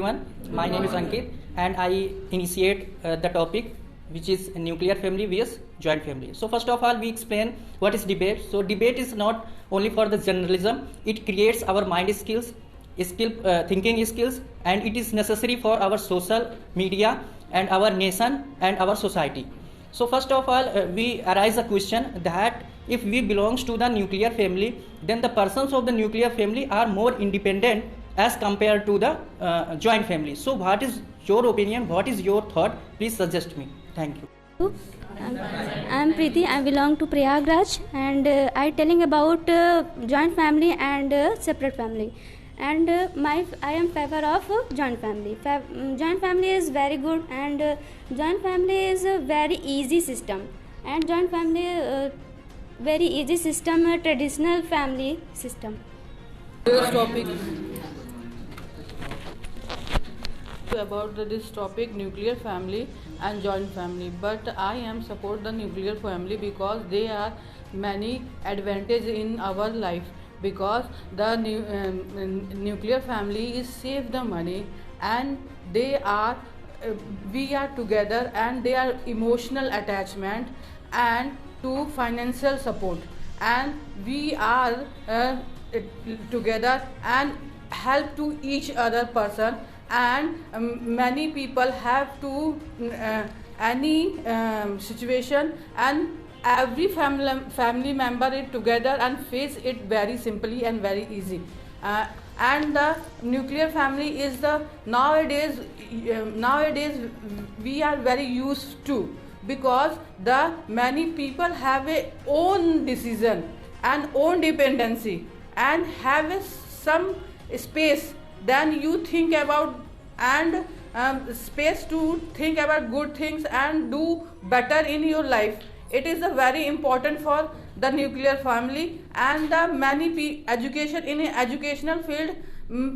Everyone, my name is Ankit and I initiate the topic which is nuclear family vs joint family. So first of all we explain what is debate. So debate is not only for the journalism, it creates our mind skills, thinking skills, and it is necessary for our social media and our nation and our society. So first of all we arise a question that if we belongs to the nuclear family, then the persons of the nuclear family are more independent as compared to the joint family. So what is your opinion, what is your thought? Please suggest me. Thank you. I'm Preeti. I belong to Prayagraj, and I telling about joint family and separate family. And I am favor of joint family. Joint family is very good, and joint family is a very easy system. And joint family very easy system, traditional family system. This topic about this topic, nuclear family and joint family, but I am support the nuclear family because there are many advantages in our life, because the nuclear family is save the money, and they are we are together, and they are emotional attachment and to financial support, and we are together and help to each other person, and many people have to any situation, and every family member is together and face it very simply and very easy. And the nuclear family is the nowadays we are very used to, because the many people have a own decision and own dependency and have some space, then you think about and space to think about good things and do better in your life. It is a very important for the nuclear family, and the many education in educational field,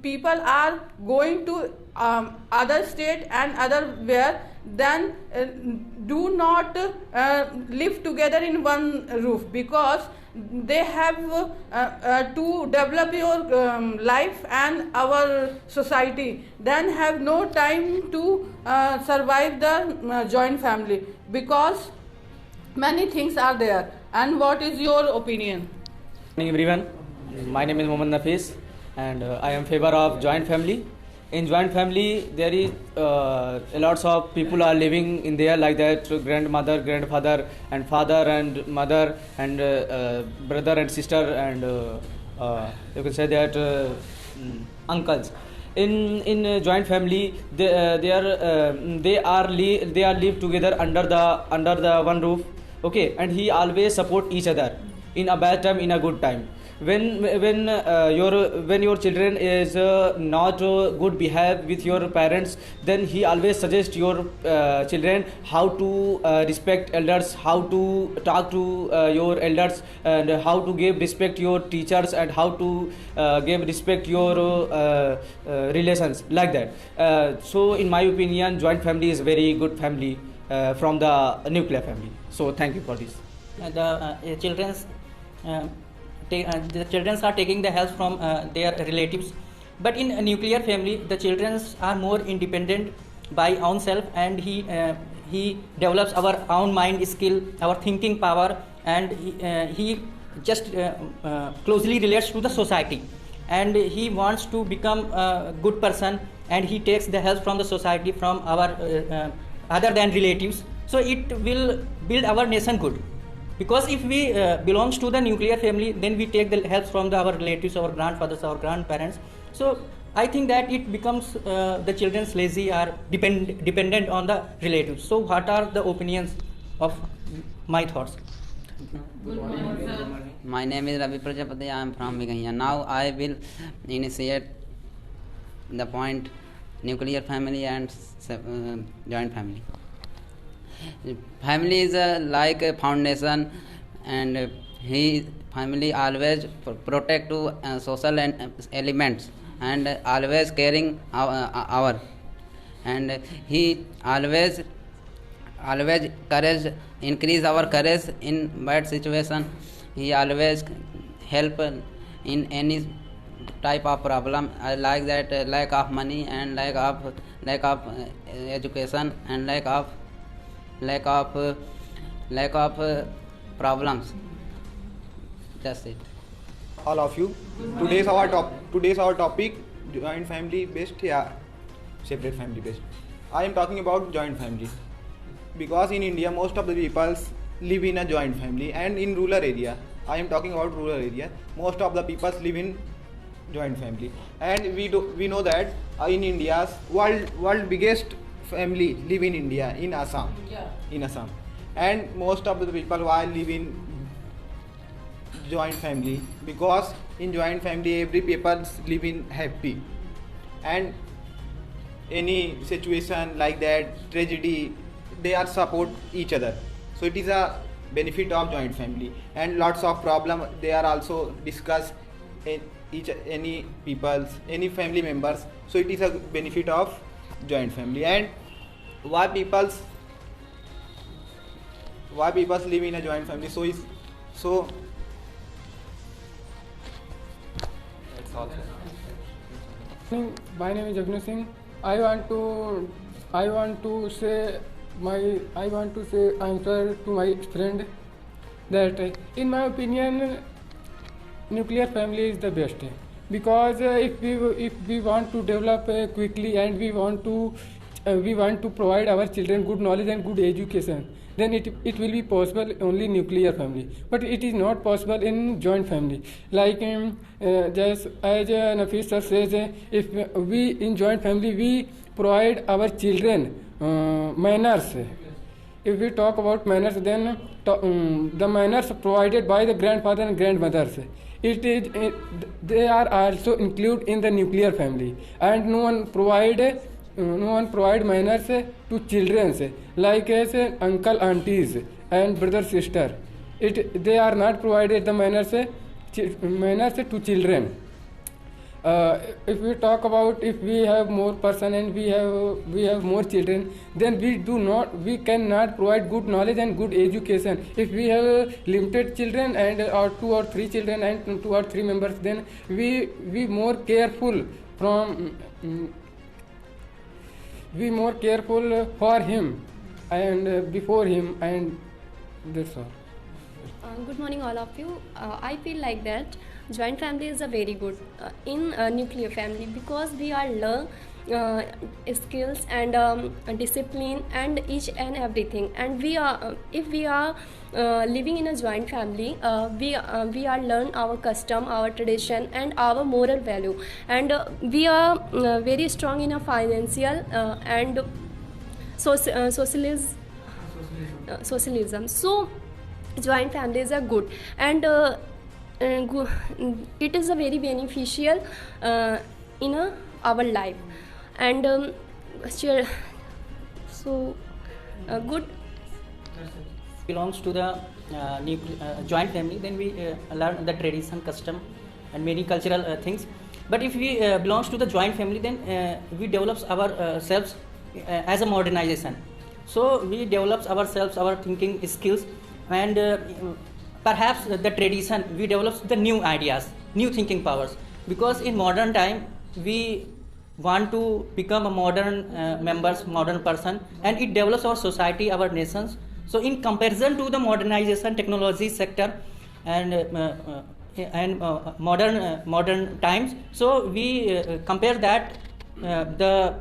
people are going to other state and other where, then do not live together in one roof, because they have to develop your life and our society, then have no time to survive the joint family, because many things are there. And what is your opinion? Good morning everyone, my name is Mohammad Nafis, and I am favor of joint family. In joint family there is a lots of people are living in there, like that grandmother, grandfather, and father and mother, and brother and sister, and you can say that uncles. In joint family they are live together under the one roof, okay, and he always support each other in a bad time, in a good time. When your children is not good behave with your parents, then he always suggest your children how to respect elders, how to talk to your elders, and how to give respect your teachers, and how to give respect your relations, like that. So in my opinion, joint family is very good family from the nuclear family. So thank you for this. The children are taking the help from their relatives, but in a nuclear family the children are more independent by own self, and he develops our own mind skill, our thinking power, and he just closely relates to the society, and he wants to become a good person, and he takes the help from the society, from our other than relatives. So it will build our nation good, because if we belongs to the nuclear family, then we take the help from our relatives, our grandfathers, our grandparents. So I think that it becomes the children's lazy or dependent on the relatives. So what are the opinions of my thoughts? Good morning, sir. My name is Ravi Prajapati. I am from Bigania. Now I will initiate the point nuclear family and joint family. Family is like a foundation, and family always protect to social elements, and always caring our, and he always courage, increase our courage in bad situation. He always help in any type of problem like that lack of money and lack of education and lack of problems. That's it. All of you. Today's our topic, joint family best या separate family best. I am talking about joint family because in India most of the people live in a joint family, and in rural area, I am talking about rural area, most of the people live in joint family, and we know that in India's world biggest family live in India, in Assam. In Assam, and most of the people why live in joint family because in joint family every people live in happy, and any situation like that tragedy they are support each other, so it is a benefit of joint family. And lots of problem they are also discussed in any family members, so it is a benefit of joint family. And why people live in a joint family, so that's all. My name is Agnu Singh. I want to say answer to my friend that in my opinion nuclear family is the best, because if we want to develop quickly and we want to provide our children good knowledge and good education, then it will be possible only nuclear family, but it is not possible in joint family. Like just as Nafis sir says, if we in joint family we provide our children manners. If we talk about manners, then the manners provided by the grandfather and grandmothers, they are also included in the nuclear family, and no one provide manners to children like as uncle, aunties and brother, sister. They are not provided the manners to children. If we talk about if we have more person and we have more children, then we cannot provide good knowledge and good education. If we have limited children and or 2 or 3 children and 2 or 3 members, then we more careful for him and before him, and that's all. Good morning, all of you. I feel like that joint family is a very good in nuclear family, because we are learn skills and discipline and each and everything. And if we are living in a joint family, we are learn our custom, our tradition, and our moral value. And we are very strong in a financial and socialism. So joint families are good, and it is a very beneficial in our life, and good. Belongs to the joint family, then we learn the tradition, custom, and many cultural things. But if we belongs to the joint family, then we develops ourselves as a modernization. So we develops ourselves, our thinking skills, and perhaps the tradition, we develops the new ideas, new thinking powers, because in modern time we want to become a modern modern person, and it develops our society, our nations. So in comparison to the modernization technology sector and modern times, so we compare that the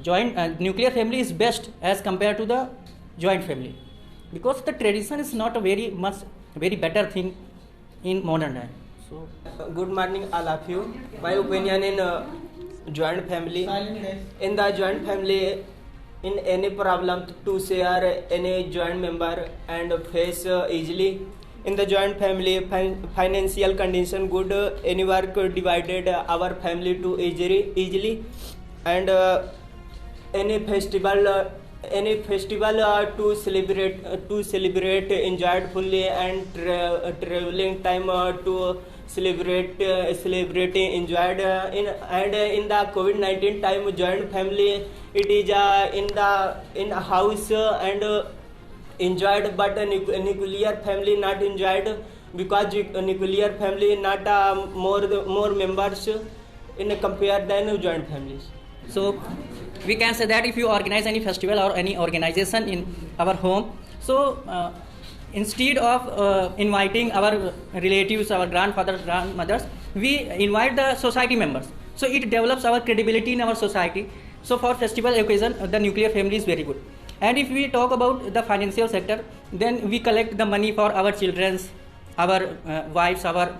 joint nuclear family is best as compared to the joint family, because the tradition is not a very better thing in modern time. So good morning all of you. My opinion in joint family, in the joint family, in any problem to share any joint member and face easily. In the joint family, financial condition good, any work divided our family to easily, and any festival to celebrate enjoyed fully, and traveling time to celebrating enjoyed in the COVID-19 time. Joint family, it is in a house and enjoyed, but a nuclear family not enjoyed. because nuclear family not more members in compare than joint families. So we can say that if you organize any festival or any organization in our home, so instead of inviting our relatives, our grandfathers, grandmothers, we invite the society members. So it develops our credibility in our society. So for festival occasion, the nuclear family is very good. And if we talk about the financial sector, then we collect the money for our children's, our wives, our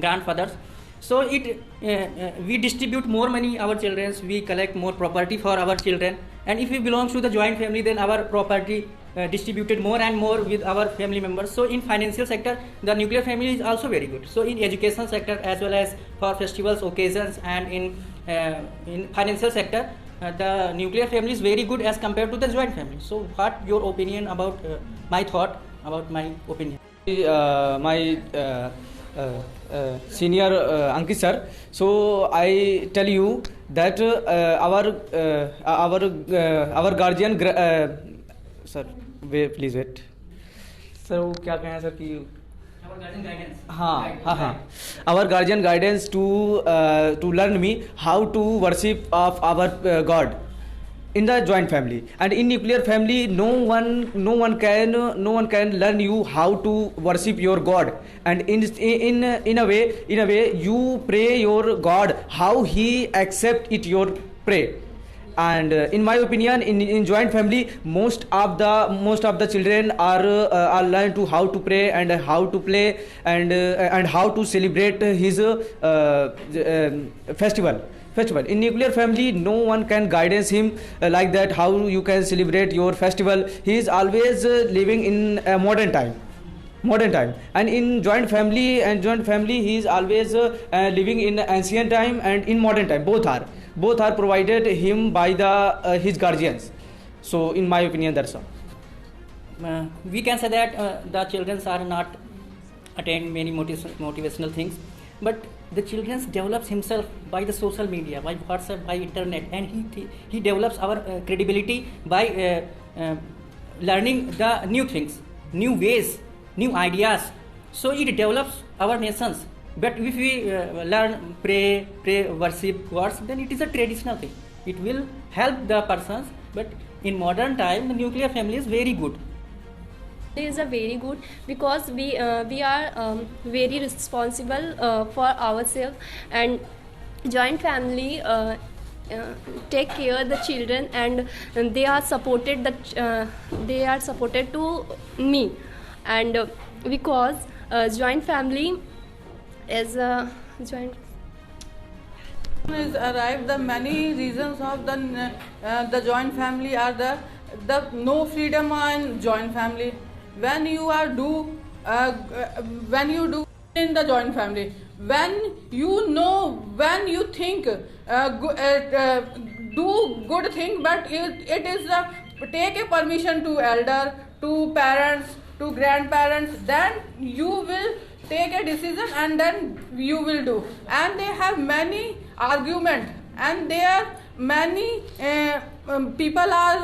grandfathers. So we distribute more money our children's, we collect more property for our children. And if we belong to the joint family, then our property distributed more and more with our family members. So in financial sector, the nuclear family is also very good. So in education sector as well as for festivals, occasions, and in financial sector, the nuclear family is very good as compared to the joint family. So what your opinion about my thought about my opinion? My senior Ankit sir, so I tell you that our guardian sir, wait, please wait. Sir वो क्या कहें sir कि हाँ our guardian guidance to learn me how to worship of our God in the joint family. And in nuclear family, no one can learn you how to worship your God. And in a way you pray your God how he accept it your pray. And in my opinion, in joint family, most of the children are learn to how to pray and how to play and how to celebrate his festival. In nuclear family, no one can guidance him like that how you can celebrate your festival. He is always living in a modern time. And in joint family he is always living in ancient time and in modern time. Both are provided him by his guardians. So in my opinion, that's all. We can say that the children are not attend many motivational things, but the children develops himself by the social media, by WhatsApp, by internet, and he develops our credibility by learning the new things, new ways, new ideas. So it develops our nations. But if we learn pray, worship gods, then it is a traditional thing. It will help the persons. But in modern time, the nuclear family is very good. It is a very good because we are very responsible for ourselves, and joint family take care of the children, and they are supported to me, and because joint family is joint is arrived. The many reasons of the joint family are the no freedom in joint family. When you do in the joint family, when you think do good thing, but it is take a permission to elder, to parents, to grandparents, then you will take a decision and then you will do. And they have many arguments, and there are many people are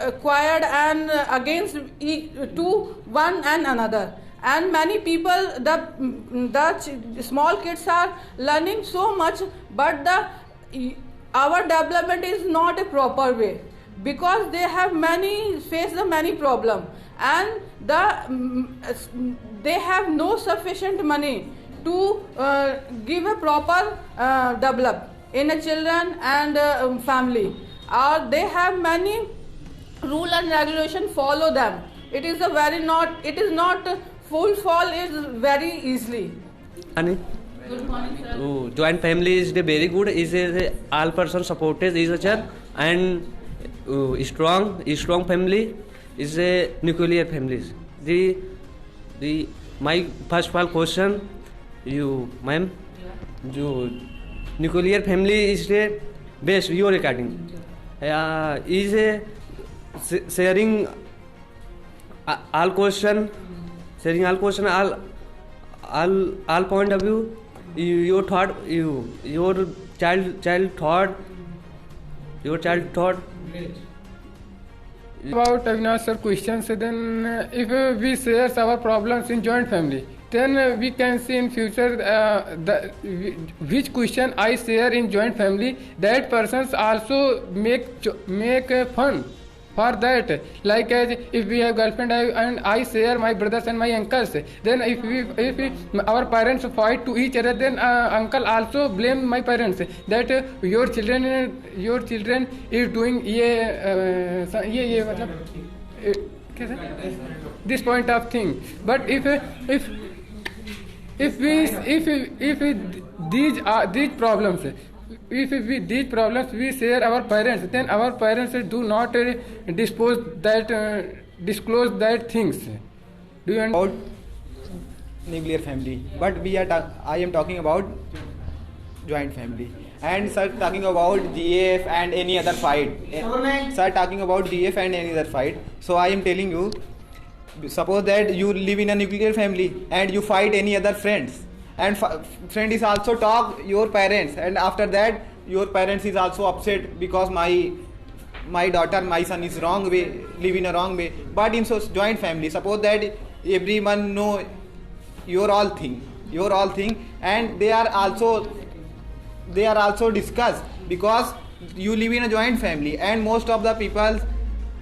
acquired and against to one and another. And many people, the small kids are learning so much, but our development is not a proper way, because they have face many problems, and they have no sufficient money to give a proper develop in a children and family. They have many rule and regulation follow them. It is not full fall is very easily. Good morning, sir. Joint family is very good. Is all person supported each other, and strong family is a nuclear families. My first of all question, you ma'am, nuclear family is the best your regarding. Is a sharing all question, all point of view, your thought, your child thought. About Avinash sir questions, then if we share our problems in joint family, then we can see in future which question I share in joint family, that persons also make fun for that. Like as if we have girlfriend and I share my brothers and my uncles, then if our parents fight to each other, then uncle also blame my parents that your children is doing ये मतलब this point of thing. But if these problems, these problems we share our parents, then our parents do not disclose that things. Do you understand? About nuclear family, but I am talking about joint family. And sir talking about GF and any other fight. Sir talking about GF and any other fight. So I am telling you, suppose that you live in a nuclear family and you fight any other friends, and friend is also talk your parents, and after that your parents is also upset because my daughter, my son is wrong way, live in a wrong way. But in joint family, suppose that everyone know your all thing, and they are also discussed, because you live in a joint family, and most of the people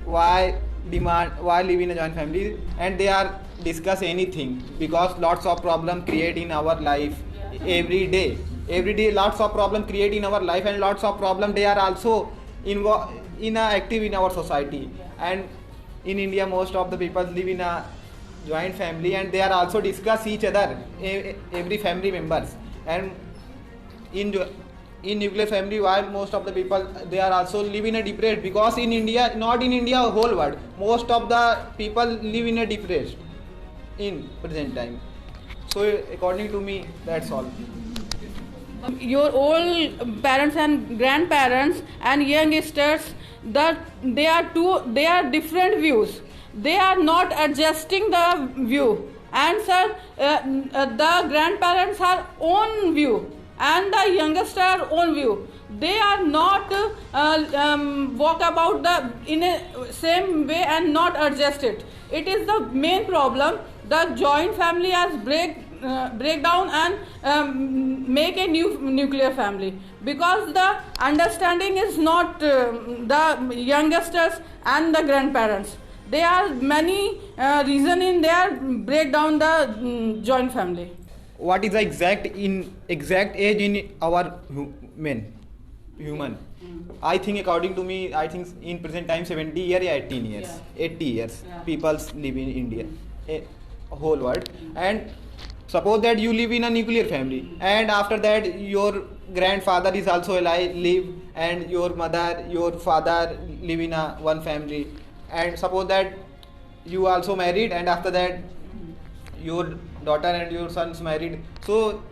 why live in a joint family, and they are discuss anything, because lots of problem create in our life every day lots of problem create in our life, and lots of problem they are also active in our society. And in India most of the people live in a joint family, and they are also discuss each other, every family members. And in nuclear family, while most of the people they are also live in a depressed, because in India, not in India, whole world, most of the people live in a depressed in present time. So according to me, that's all. Your old parents and grandparents and youngsters, that they are different views. They are not adjusting the view, and sir, the grandparents are own view and the youngster own view. They are not walk about the in a same way and not adjust it. It is the main problem. The joint family has break down and make a new nuclear family, because the understanding is not the youngsters and the grandparents. There are many reasons in there break down the joint family. What is the exact age in our human? I think according to me, I think in present time 70 years or 18 years. Yeah. 80 years. Yeah. People live in India, whole world. And suppose that you live in a nuclear family, and after that your grandfather is also alive, live, and your mother, your father live in a one family, and suppose that you also married, and after that your daughter and your sons married. So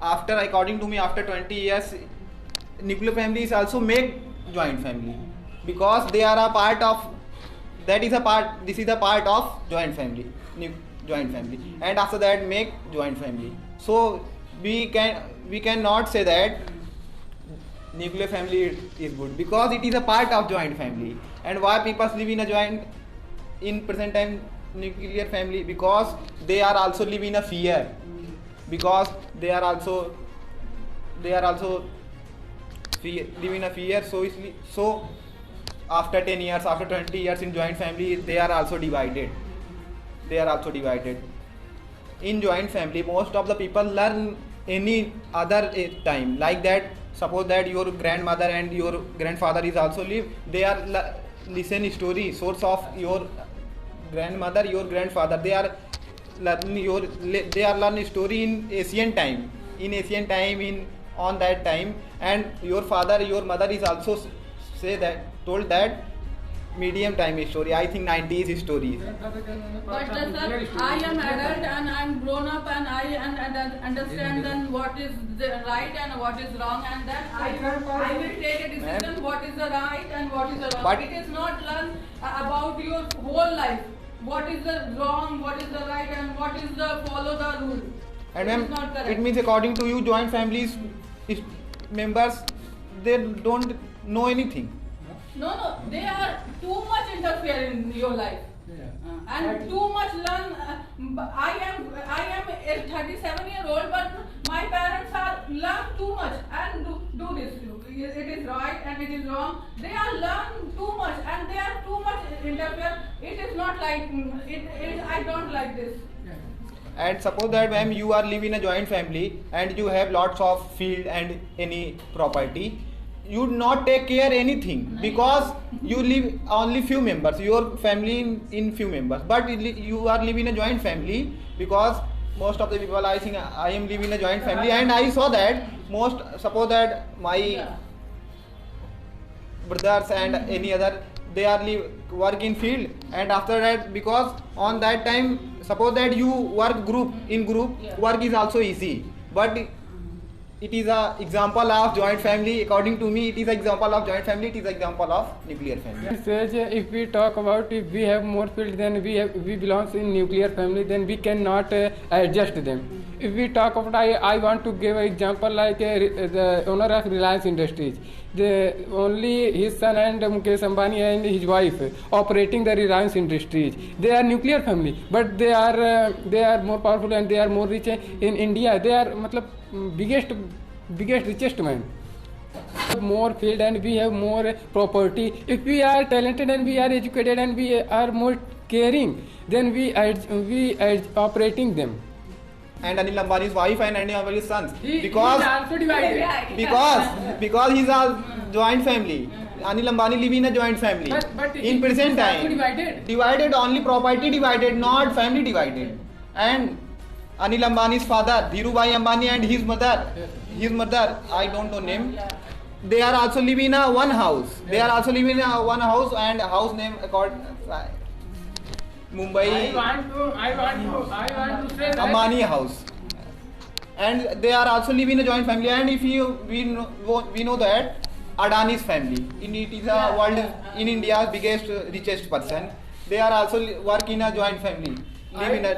after, according to me, after 20 years, nuclear family is also make joint family, because they are a part of, this is a part of joint family, and after that make joint family. So we cannot say that nuclear family is good, because it is a part of joint family. And why people live in a joint, in present time, nuclear family? Because they are also live in a fear, because they are also live in a fear. So after 10 years, after 20 years in joint family, they are also divided. In joint family, most of the people learn any other time, like that. Suppose that your grandmother and your grandfather is also live, they are listen story, source of your grandmother, your grandfather, they are learn story in ancient time, on that time. And your father, your mother is also told that medium time story, I think 90s story. But sir, I am adult and I am grown up, and I understand then what is the right and what is wrong, and then I will take a decision what is the right and what is the wrong. But it is not learn about your whole life, what is the wrong, what is the right, and what is the follow the rule. And ma'am, it means according to you, joint families members, they don't know anything. No, they are too much interfere in your life. and too much learn. I am a 37-year-old, but my parents are learn too much and do this. It is right and it is wrong. They are learn too much and they are too much interfere. It is not like it. I don't like this. And suppose that when you are living in a joint family and you have lots of field and any property, you not take care anything because you live only few members, your family in few members, but you are living in a joint family because most of the people, I think I am living in a joint family, and I saw that suppose that my brothers and any other, they are work in field, and after that, because on that time, suppose that you work in group, work is also easy, but it is a example of joint family. According to me, it is an example of joint family. It is an example of nuclear family. Says if we talk about if we have more field, then we belongs in nuclear family, then we cannot adjust them. If we talk about, I want to give an example like the owner of Reliance Industries. Only his son and Mukesh Ambani and his wife operating the Reliance Industries. They are nuclear family, but they are more powerful and they are more rich in India. They are biggest richest man. More field and we have more property. If we are talented and we are educated and we are more caring, then we are operating them. And Anil Ambani's wife and Anil Ambani's sons, He is also divided. because he's a joint family. Anil Ambani live in a joint family. But in present time, divided only property divided, not family divided. And Anil Ambani's father, Dhirubhai Ambani, and his mother, I don't know name. They are also living in a one house. They are also living in a one house, and house name called Mumbai. I want to say that Ambani house. And they are also living in a joint family. And if we know that Adani's family, it is a world in India's biggest richest person. They are also work in a joint family. Live in a